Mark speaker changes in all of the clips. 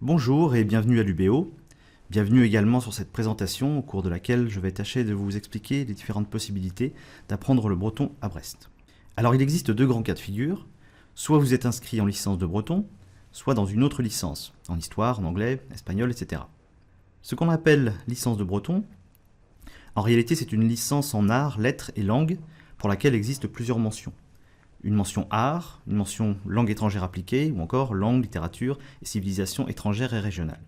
Speaker 1: Bonjour et bienvenue à l'UBO. Bienvenue également sur cette présentation au cours de laquelle je vais tâcher de vous expliquer les différentes possibilités d'apprendre le breton à Brest. Alors il existe deux grands cas de figure. Soit vous êtes inscrit en licence de breton, soit dans une autre licence, en histoire, en anglais, espagnol, etc. Ce qu'on appelle licence de breton, en réalité c'est une licence en arts, lettres et langues pour laquelle existent plusieurs mentions. Une mention art, une mention langue étrangère appliquée, ou encore langue, littérature et civilisation étrangère et régionale.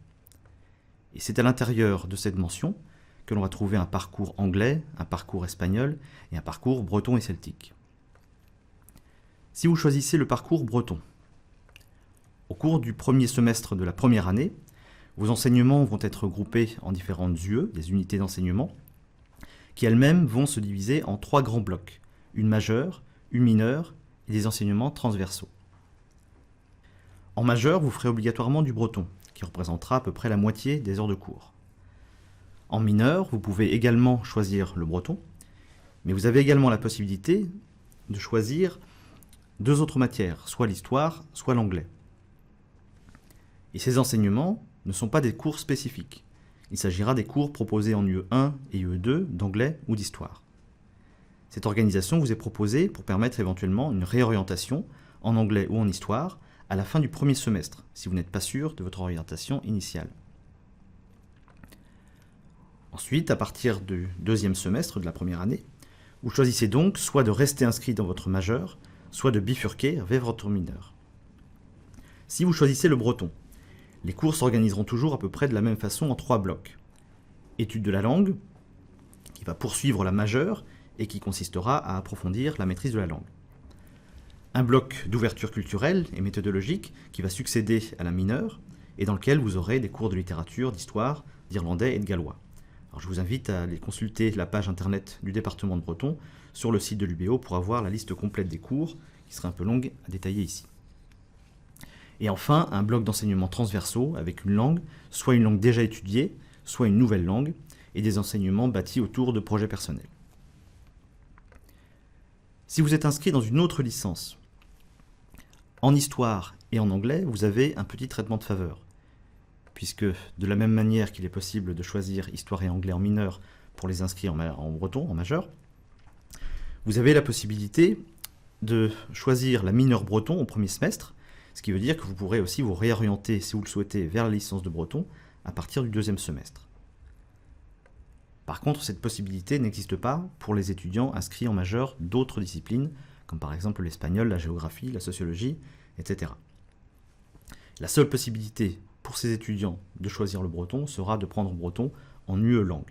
Speaker 1: Et c'est à l'intérieur de cette mention que l'on va trouver un parcours anglais, un parcours espagnol et un parcours breton et celtique. Si vous choisissez le parcours breton, au cours du premier semestre de la première année, vos enseignements vont être groupés en différentes UE, des unités d'enseignement, qui elles-mêmes vont se diviser en trois grands blocs, une majeure, une mineure et des enseignements transversaux. En majeur, vous ferez obligatoirement du breton, qui représentera à peu près la moitié des heures de cours. En mineur, vous pouvez également choisir le breton, mais vous avez également la possibilité de choisir deux autres matières, soit l'histoire, soit l'anglais. Et ces enseignements ne sont pas des cours spécifiques. Il s'agira des cours proposés en UE1 et UE2 d'anglais ou d'histoire. Cette organisation vous est proposée pour permettre éventuellement une réorientation en anglais ou en histoire à la fin du premier semestre, si vous n'êtes pas sûr de votre orientation initiale. Ensuite, à partir du deuxième semestre de la première année, vous choisissez donc soit de rester inscrit dans votre majeur, soit de bifurquer vers votre mineur. Si vous choisissez le breton, les cours s'organiseront toujours à peu près de la même façon en trois blocs. Étude de la langue, qui va poursuivre la majeure et qui consistera à approfondir la maîtrise de la langue. Un bloc d'ouverture culturelle et méthodologique qui va succéder à la mineure et dans lequel vous aurez des cours de littérature, d'histoire, d'irlandais et de gallois. Alors je vous invite à aller consulter la page internet du département de breton sur le site de l'UBO pour avoir la liste complète des cours, qui serait un peu longue à détailler ici. Et enfin, un bloc d'enseignements transversaux avec une langue, soit une langue déjà étudiée, soit une nouvelle langue, et des enseignements bâtis autour de projets personnels. Si vous êtes inscrit dans une autre licence, en histoire et en anglais, vous avez un petit traitement de faveur, puisque de la même manière qu'il est possible de choisir histoire et anglais en mineur pour les inscrits en breton, en majeur, vous avez la possibilité de choisir la mineure breton au premier semestre, ce qui veut dire que vous pourrez aussi vous réorienter, si vous le souhaitez, vers la licence de breton à partir du deuxième semestre. Par contre, cette possibilité n'existe pas pour les étudiants inscrits en majeur d'autres disciplines, comme par exemple l'espagnol, la géographie, la sociologie, etc. La seule possibilité pour ces étudiants de choisir le breton sera de prendre breton en UE langue.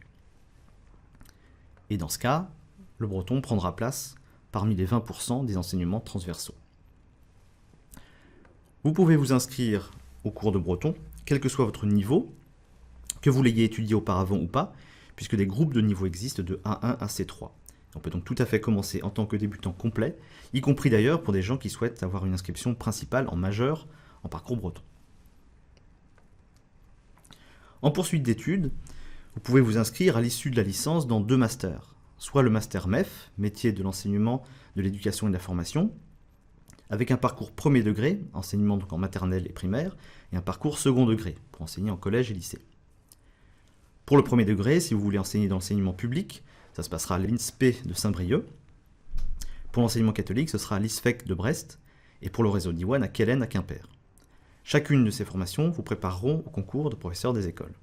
Speaker 1: Et dans ce cas, le breton prendra place parmi les 20% des enseignements transversaux. Vous pouvez vous inscrire au cours de breton, quel que soit votre niveau, que vous l'ayez étudié auparavant ou pas, puisque des groupes de niveau existent de A1 à C3. On peut donc tout à fait commencer en tant que débutant complet, y compris d'ailleurs pour des gens qui souhaitent avoir une inscription principale en majeur en parcours breton. En poursuite d'études, vous pouvez vous inscrire à l'issue de la licence dans deux masters, soit le master MEF, métier de l'enseignement, de l'éducation et de la formation, avec un parcours premier degré, enseignement donc en maternelle et primaire, et un parcours second degré, pour enseigner en collège et lycée. Pour le premier degré, si vous voulez enseigner dans l'enseignement public, ça se passera à l'INSPE de Saint-Brieuc. Pour l'enseignement catholique, ce sera à l'ISFEC de Brest, et pour le réseau Diwan à Quellen à Quimper. Chacune de ces formations vous prépareront au concours de professeurs des écoles.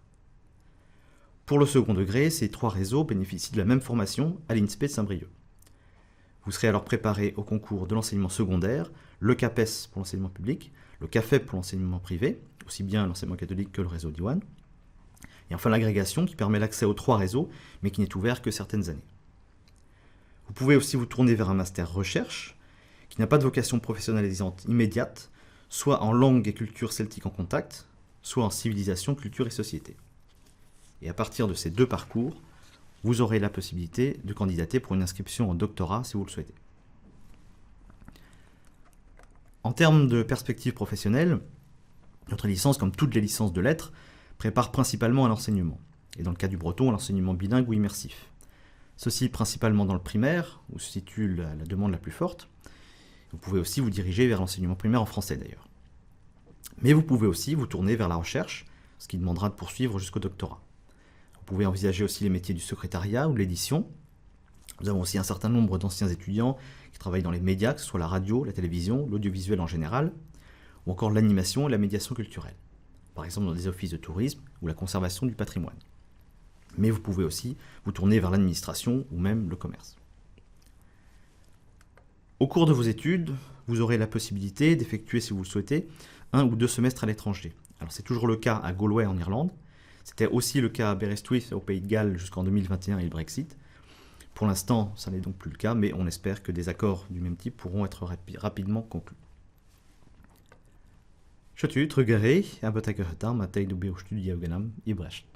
Speaker 1: Pour le second degré, ces trois réseaux bénéficient de la même formation à l'INSPE de Saint-Brieuc. Vous serez alors préparé au concours de l'enseignement secondaire, le CAPES pour l'enseignement public, le CAFEP pour l'enseignement privé, aussi bien l'enseignement catholique que le réseau Diwan, et enfin l'agrégation qui permet l'accès aux trois réseaux, mais qui n'est ouvert que certaines années. Vous pouvez aussi vous tourner vers un master recherche, qui n'a pas de vocation professionnalisante immédiate, soit en langue et culture celtique en contact, soit en civilisation, culture et société. Et à partir de ces deux parcours, vous aurez la possibilité de candidater pour une inscription en doctorat si vous le souhaitez. En termes de perspectives professionnelles, notre licence, comme toutes les licences de lettres, prépare principalement à l'enseignement, et dans le cas du breton, à l'enseignement bilingue ou immersif. Ceci principalement dans le primaire, où se situe la demande la plus forte. Vous pouvez aussi vous diriger vers l'enseignement primaire en français d'ailleurs. Mais vous pouvez aussi vous tourner vers la recherche, ce qui demandera de poursuivre jusqu'au doctorat. Vous pouvez envisager aussi les métiers du secrétariat ou de l'édition. Nous avons aussi un certain nombre d'anciens étudiants qui travaillent dans les médias, que ce soit la radio, la télévision, l'audiovisuel en général, ou encore l'animation et la médiation culturelle, par exemple dans des offices de tourisme ou la conservation du patrimoine. Mais vous pouvez aussi vous tourner vers l'administration ou même le commerce. Au cours de vos études, vous aurez la possibilité d'effectuer, si vous le souhaitez, 1 ou 2 semestres à l'étranger. Alors c'est toujours le cas à Galway en Irlande, c'était aussi le cas à Aberystwyth au Pays de Galles jusqu'en 2021 et le Brexit. Pour l'instant, ça n'est donc plus le cas, mais on espère que des accords du même type pourront être rapidement conclus. Skjøt ut tryggere, jeg bør tenke høyt om at jeg blir studie i Brest.